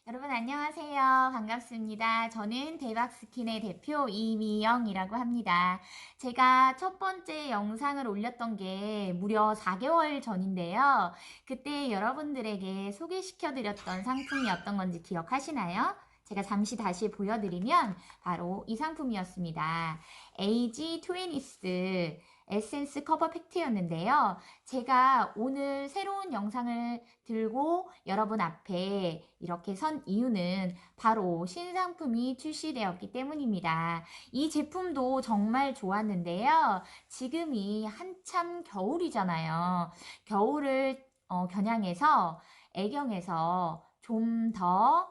여러분 안녕하세요. 반갑습니다. 저는 대박스킨의 대표 이미영이라고 합니다. 제가 첫 번째 영상을 올렸던 게 무려 4개월 전인데요. 그때 여러분들에게 소개시켜드렸던 상품이 어떤 건지 기억하시나요? 제가 잠시 다시 보여드리면 바로 이 상품이었습니다. 에이지 트웨니스 에센스 커버 팩트였는데요. 제가 오늘 새로운 영상을 들고 여러분 앞에 이렇게 선 이유는 바로 신상품이 출시되었기 때문입니다. 이 제품도 정말 좋았는데요. 지금이 한참 겨울이잖아요. 겨울을 겨냥해서 애경에서 좀 더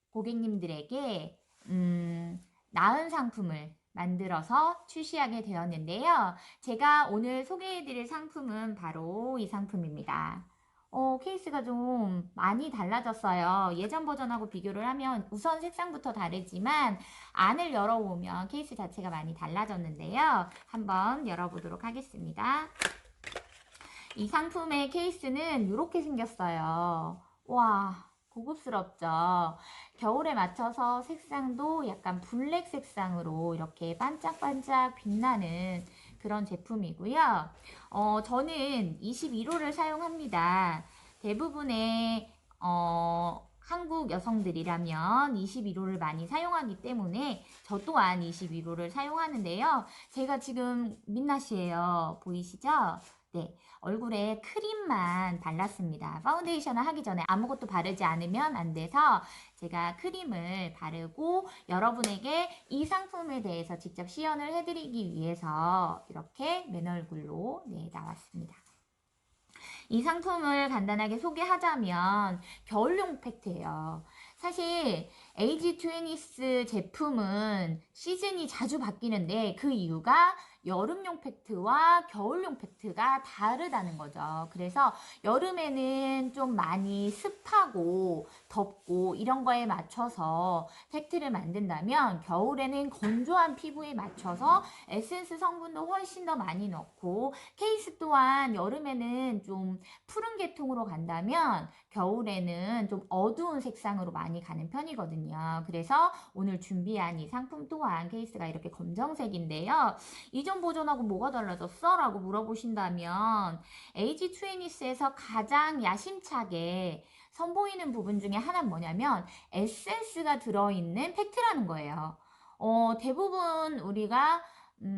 고객님들에게 나은 상품을 만들어서 출시하게 되었는데요. 제가 오늘 소개해드릴 상품은 바로 이 상품입니다. 케이스가 좀 많이 달라졌어요. 예전 버전하고 비교를 하면 우선 색상부터 다르지만 안을 열어보면 케이스 자체가 많이 달라졌는데요. 한번 열어보도록 하겠습니다. 이 상품의 케이스는 이렇게 생겼어요. 와, 고급스럽죠? 겨울에 맞춰서 색상도 약간 블랙 색상으로 이렇게 반짝반짝 빛나는 그런 제품이고요. 저는 21호를 사용합니다. 대부분의 한국 여성들이라면 21호를 많이 사용하기 때문에 저 또한 21호를 사용하는데요. 제가 지금 민낯이에요. 보이시죠? 네, 얼굴에 크림만 발랐습니다. 파운데이션을 하기 전에 아무것도 바르지 않으면 안 돼서 제가 크림을 바르고 여러분에게 이 상품에 대해서 직접 시연을 해드리기 위해서 이렇게 맨 얼굴로 나왔습니다. 이 상품을 간단하게 소개하자면 겨울용 팩트예요. 사실 에이지 트웨니스 제품은 시즌이 자주 바뀌는데 그 이유가 여름용 팩트와 겨울용 팩트가 다르다는 거죠. 그래서 여름에는 좀 많이 습하고 덥고 이런 거에 맞춰서 팩트를 만든다면 겨울에는 건조한 피부에 맞춰서 에센스 성분도 훨씬 더 많이 넣고 케이스 또한 여름에는 좀 푸른 계통으로 간다면 겨울에는 좀 어두운 색상으로 많이 가는 편이거든요. 그래서 오늘 준비한 이 상품 또한 케이스가 이렇게 검정색인데요. 이전 버전하고 뭐가 달라졌어? 라고 물어보신다면 AG20에서 가장 야심차게 선보이는 부분 중에 하나는 뭐냐면 에센스가 들어있는 팩트라는 거예요. 대부분 우리가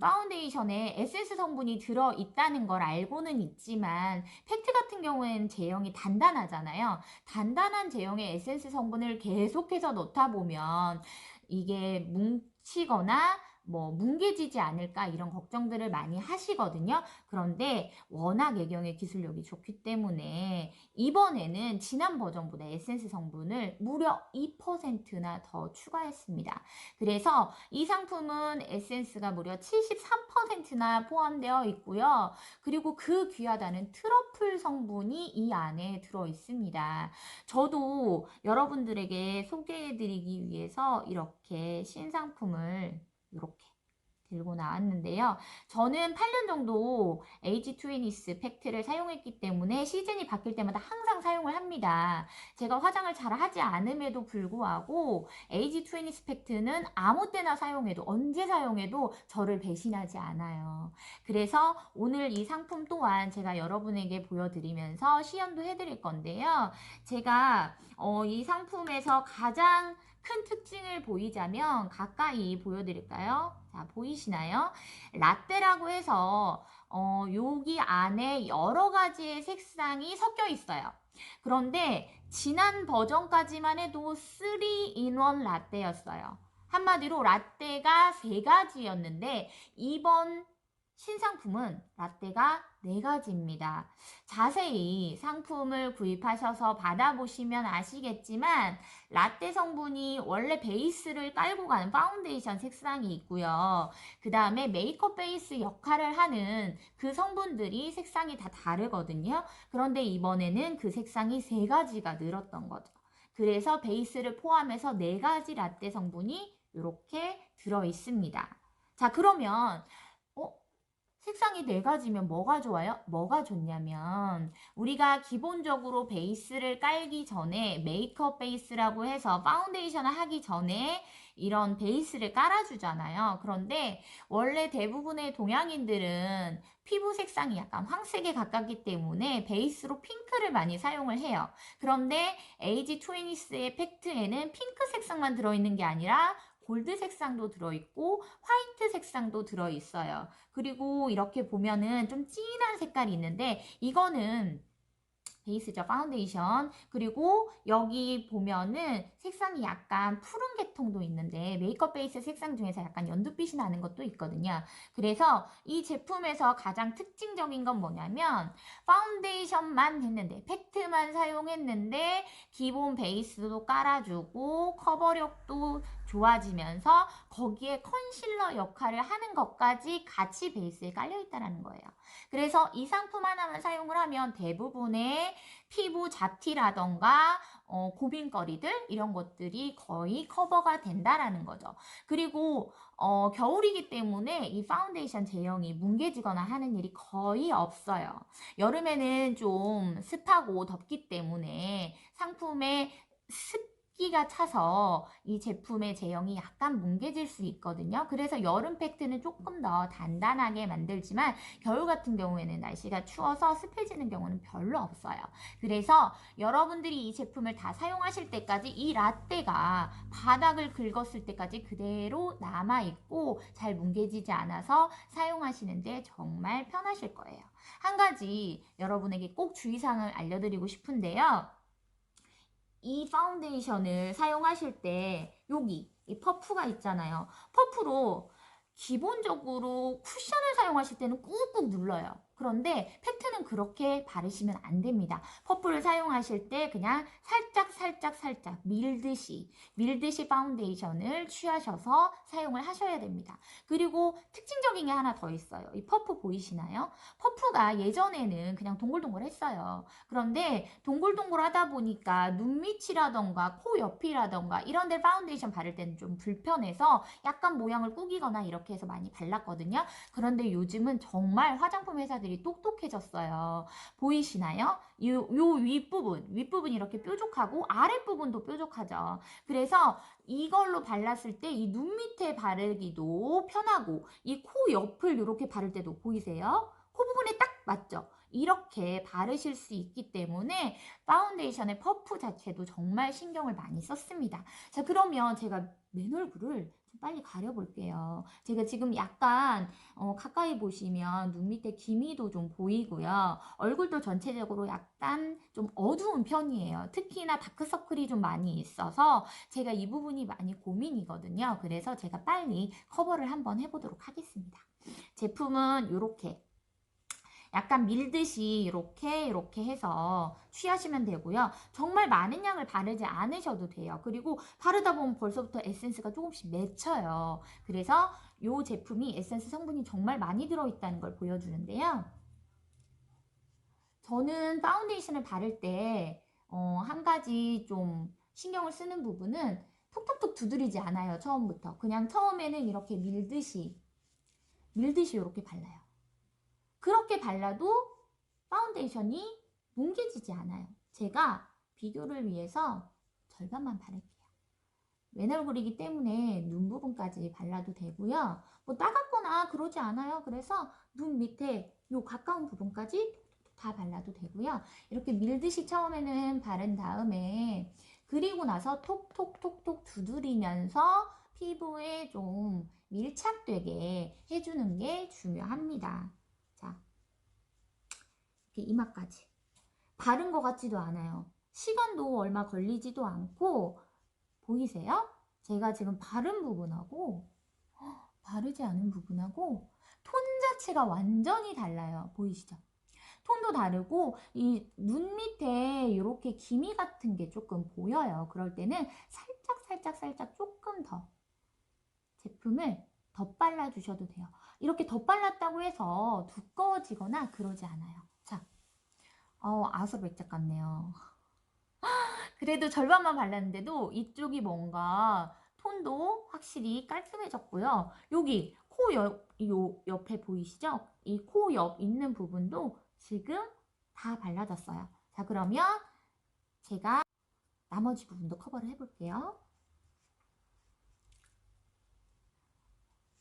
파운데이션에 에센스 성분이 들어있다는 걸 알고는 있지만 팩트 같은 경우에는 제형이 단단하잖아요. 단단한 제형의 에센스 성분을 계속해서 넣다 보면 이게 뭉치거나 뭐 뭉개지지 않을까 이런 걱정들을 많이 하시거든요. 그런데 워낙 애경의 기술력이 좋기 때문에 이번에는 지난 버전보다 에센스 성분을 무려 2%나 더 추가했습니다. 그래서 이 상품은 에센스가 무려 73%나 포함되어 있고요. 그리고 그 귀하다는 트러플 성분이 이 안에 들어 있습니다. 저도 여러분들에게 소개해드리기 위해서 이렇게 신상품을 이렇게 들고 나왔는데요. 저는 8년 정도 에이지 트웨니스 팩트를 사용했기 때문에 시즌이 바뀔 때마다 항상 사용을 합니다. 제가 화장을 잘 하지 않음에도 불구하고 에이지 트웨니스 팩트는 아무 때나 사용해도 언제 사용해도 저를 배신하지 않아요. 그래서 오늘 이 상품 또한 제가 여러분에게 보여드리면서 시연도 해드릴 건데요. 제가 이 상품에서 가장 큰 특징을 보이자면 가까이 보여드릴까요? 자, 보이시나요? 라떼라고 해서 여기 안에 여러 가지의 색상이 섞여 있어요. 그런데 지난 버전까지만 해도 3-in-1 라떼였어요. 한마디로 라떼가 3가지였는데 이번 신상품은 라떼가 4가지입니다. 자세히 상품을 구입하셔서 받아보시면 아시겠지만 라떼 성분이 원래 베이스를 깔고 가는 파운데이션 색상이 있고요. 그 다음에 메이크업 베이스 역할을 하는 그 성분들이 색상이 다 다르거든요. 그런데 이번에는 그 색상이 3가지가 늘었던 거죠. 그래서 베이스를 포함해서 4가지 라떼 성분이 이렇게 들어 있습니다. 자, 그러면 색상이 네 가지면 뭐가 좋아요? 뭐가 좋냐면 우리가 기본적으로 베이스를 깔기 전에 메이크업 베이스라고 해서 파운데이션을 하기 전에 이런 베이스를 깔아주잖아요. 그런데 원래 대부분의 동양인들은 피부 색상이 약간 황색에 가깝기 때문에 베이스로 핑크를 많이 사용을 해요. 그런데 에이지 트웬티스의 팩트에는 핑크 색상만 들어있는 게 아니라 골드 색상도 들어있고 화이트 색상도 들어있어요. 그리고 이렇게 보면은 좀 진한 색깔이 있는데 이거는 베이스죠. 파운데이션. 그리고 여기 보면은 색상이 약간 푸른 계통도 있는데 메이크업 베이스 색상 중에서 약간 연두빛이 나는 것도 있거든요. 그래서 이 제품에서 가장 특징적인 건 뭐냐면 파운데이션만 했는데 팩트만 사용했는데 기본 베이스도 깔아주고 커버력도 좋아지면서 거기에 컨실러 역할을 하는 것까지 같이 베이스에 깔려 있다는 거예요. 그래서 이 상품 하나만 사용을 하면 대부분의 피부 잡티라던가 고민거리들 이런 것들이 거의 커버가 된다라는 거죠. 그리고 겨울이기 때문에 이 파운데이션 제형이 뭉개지거나 하는 일이 거의 없어요. 여름에는 좀 습하고 덥기 때문에 상품에 습기가 차서 이 제품의 제형이 약간 뭉개질 수 있거든요. 그래서 여름 팩트는 조금 더 단단하게 만들지만 겨울 같은 경우에는 날씨가 추워서 습해지는 경우는 별로 없어요. 그래서 여러분들이 이 제품을 다 사용하실 때까지 이 라떼가 바닥을 긁었을 때까지 그대로 남아있고 잘 뭉개지지 않아서 사용하시는데 정말 편하실 거예요. 한 가지 여러분에게 꼭 주의사항을 알려드리고 싶은데요. 이 파운데이션을 사용하실 때 여기 이 퍼프가 있잖아요. 퍼프로 기본적으로 쿠션을 사용하실 때는 꾹꾹 눌러요. 그런데 팩트는 그렇게 바르시면 안 됩니다. 퍼프를 사용하실 때 그냥 살짝 밀듯이 파운데이션을 취하셔서 사용을 하셔야 됩니다. 그리고 특징적인 게 하나 더 있어요. 이 퍼프 보이시나요? 퍼프가 예전에는 그냥 동글동글했어요. 그런데 동글동글하다 보니까 눈 밑이라던가 코 옆이라던가 이런 데 파운데이션 바를 때는 좀 불편해서 약간 모양을 꾸기거나 이렇게 해서 많이 발랐거든요. 그런데 요즘은 정말 화장품 회사들이 똑똑해졌어요. 보이시나요? 요 윗부분 이렇게 뾰족하고 아랫부분도 뾰족하죠. 그래서 이걸로 발랐을 때 이 눈 밑에 바르기도 편하고 이 코 옆을 이렇게 바를 때도 보이세요? 코 부분에 딱 맞죠? 이렇게 바르실 수 있기 때문에 파운데이션의 퍼프 자체도 정말 신경을 많이 썼습니다. 자, 그러면 제가 맨 얼굴을 좀 빨리 가려볼게요. 제가 지금 약간 가까이 보시면 눈 밑에 기미도 좀 보이고요. 얼굴도 전체적으로 약간 좀 어두운 편이에요. 특히나 다크서클이 좀 많이 있어서 제가 이 부분이 많이 고민이거든요. 그래서 제가 빨리 커버를 한번 해보도록 하겠습니다. 제품은 이렇게 약간 밀듯이 이렇게 해서 취하시면 되고요. 정말 많은 양을 바르지 않으셔도 돼요. 그리고 바르다 보면 벌써부터 에센스가 조금씩 맺혀요. 그래서 이 제품이 에센스 성분이 정말 많이 들어있다는 걸 보여주는데요. 저는 파운데이션을 바를 때 한 가지 좀 신경을 쓰는 부분은 톡톡톡 두드리지 않아요. 처음부터. 그냥 처음에는 이렇게 밀듯이 이렇게 발라요. 그렇게 발라도 파운데이션이 뭉개지지 않아요. 제가 비교를 위해서 절반만 바를게요. 맨 얼굴이기 때문에 눈 부분까지 발라도 되고요. 뭐 따갑거나 그러지 않아요. 그래서 눈 밑에 요 가까운 부분까지 다 발라도 되고요. 이렇게 밀듯이 처음에는 바른 다음에 그리고 나서 톡톡톡톡 두드리면서 피부에 좀 밀착되게 해주는 게 중요합니다. 자, 이렇게 이마까지. 바른 것 같지도 않아요. 시간도 얼마 걸리지도 않고 보이세요? 제가 지금 바른 부분하고 바르지 않은 부분하고 톤 자체가 완전히 달라요. 보이시죠? 톤도 다르고 이 눈 밑에 이렇게 기미 같은 게 조금 보여요. 그럴 때는 살짝 조금 더 제품을 덧발라 주셔도 돼요. 이렇게 덧발랐다고 해서 두꺼워지거나 그러지 않아요. 자, 아서백작 같네요. 그래도 절반만 발랐는데도 이쪽이 뭔가 톤도 확실히 깔끔해졌고요. 여기 코 요 옆에 보이시죠? 이 코 옆 있는 부분도 지금 다 발라졌어요. 자, 그러면 제가 나머지 부분도 커버를 해볼게요.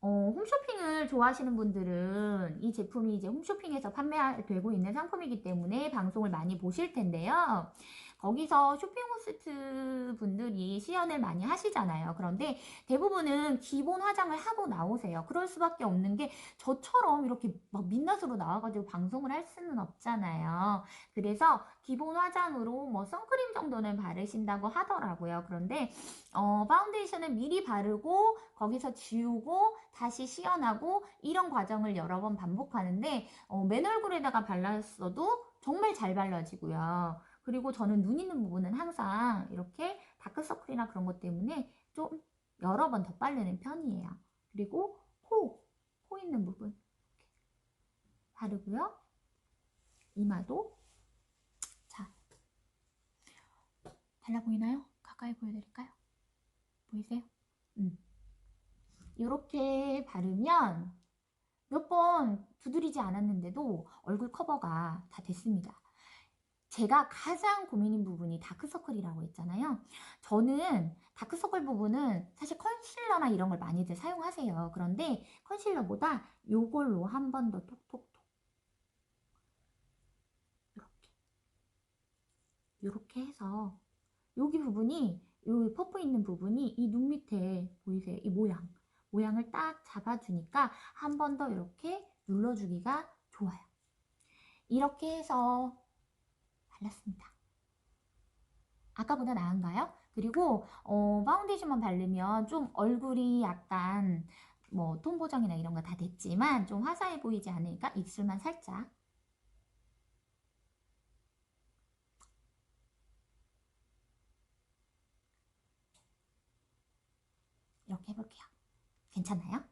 홈쇼핑을 좋아하시는 분들은 이 제품이 이제 홈쇼핑에서 판매되고 있는 상품이기 때문에 방송을 많이 보실 텐데요. 거기서 쇼핑 호스트 분들이 시연을 많이 하시잖아요. 그런데 대부분은 기본 화장을 하고 나오세요. 그럴 수밖에 없는 게 저처럼 이렇게 막 민낯으로 나와가지고 방송을 할 수는 없잖아요. 그래서 기본 화장으로 뭐 선크림 정도는 바르신다고 하더라고요. 그런데 파운데이션을 미리 바르고 거기서 지우고 다시 시연하고 이런 과정을 여러 번 반복하는데 맨 얼굴에다가 발랐어도 정말 잘 발라지고요. 그리고 저는 눈 있는 부분은 항상 이렇게 다크서클이나 그런 것 때문에 좀 여러 번 더 바르는 편이에요. 그리고 코 있는 부분 바르고요. 이마도 자, 달라 보이나요? 가까이 보여드릴까요? 보이세요? 이렇게 바르면 몇 번 두드리지 않았는데도 얼굴 커버가 다 됐습니다. 제가 가장 고민인 부분이 다크서클이라고 했잖아요. 저는 다크서클 부분은 사실 컨실러나 이런 걸 많이들 사용하세요. 그런데 컨실러보다 이걸로 한 번 더 톡톡톡 이렇게 해서 여기 부분이 이 퍼프 있는 부분이 이 눈 밑에 보이세요? 이 모양을 딱 잡아주니까 한 번 더 이렇게 눌러주기가 좋아요. 이렇게 해서 발랐습니다. 아까보다 나은가요? 그리고 파운데이션만 바르면 좀 얼굴이 약간 뭐 톤 보정이나 이런 거 다 됐지만 좀 화사해 보이지 않으니까 입술만 살짝 이렇게 해볼게요. 괜찮나요?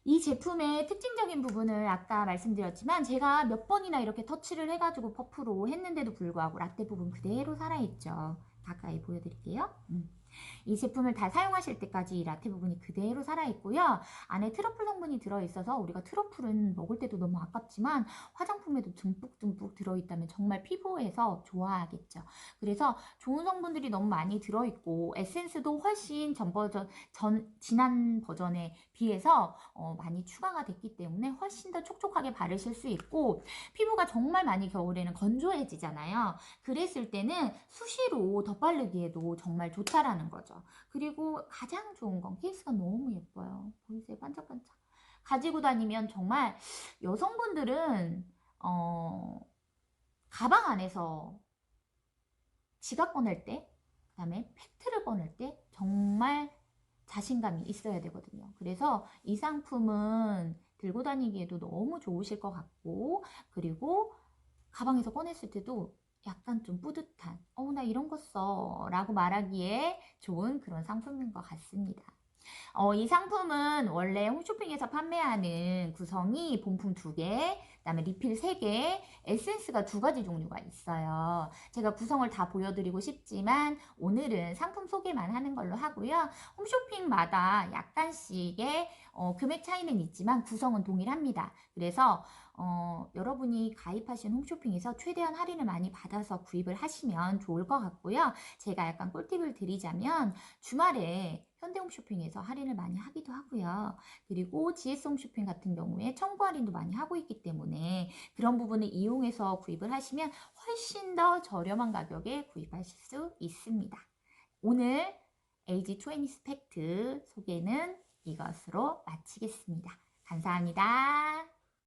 이 제품의 특징적인 부분을 아까 말씀드렸지만 제가 몇 번이나 이렇게 터치를 해가지고 퍼프로 했는데도 불구하고 라떼 부분 그대로 살아있죠. 가까이 보여드릴게요. 이 제품을 다 사용하실 때까지 이 라테 부분이 그대로 살아있고요. 안에 트러플 성분이 들어있어서 우리가 트러플은 먹을 때도 너무 아깝지만 화장품에도 듬뿍듬뿍 들어있다면 정말 피부에서 좋아하겠죠. 그래서 좋은 성분들이 너무 많이 들어있고 에센스도 훨씬 지난 버전에 비해서 많이 추가가 됐기 때문에 훨씬 더 촉촉하게 바르실 수 있고 피부가 정말 많이 겨울에는 건조해지잖아요. 그랬을 때는 수시로 덧바르기에도 정말 좋다라는 거죠. 그리고 가장 좋은 건 케이스가 너무 예뻐요. 보이세요? 반짝반짝. 가지고 다니면 정말 여성분들은 가방 안에서 지갑 꺼낼 때, 그 다음에 팩트를 꺼낼 때 정말 자신감이 있어야 되거든요. 그래서 이 상품은 들고 다니기에도 너무 좋으실 것 같고, 그리고 가방에서 꺼냈을 때도 약간 좀 뿌듯한 나 이런 거 써 라고 말하기에 좋은 그런 상품인 것 같습니다. 이 상품은 원래 홈쇼핑에서 판매하는 구성이 본품 2개, 그 다음에 리필 3개, 에센스가 2가지 종류가 있어요. 제가 구성을 다 보여드리고 싶지만 오늘은 상품 소개만 하는 걸로 하고요. 홈쇼핑마다 약간씩의 금액 차이는 있지만 구성은 동일합니다. 그래서 여러분이 가입하신 홈쇼핑에서 최대한 할인을 많이 받아서 구입을 하시면 좋을 것 같고요. 제가 약간 꿀팁을 드리자면 주말에 현대홈쇼핑에서 할인을 많이 하기도 하고요. 그리고 GS홈쇼핑 같은 경우에 청구 할인도 많이 하고 있기 때문에 그런 부분을 이용해서 구입을 하시면 훨씬 더 저렴한 가격에 구입하실 수 있습니다. 오늘 AG20 스펙트 소개는 이것으로 마치겠습니다. 감사합니다.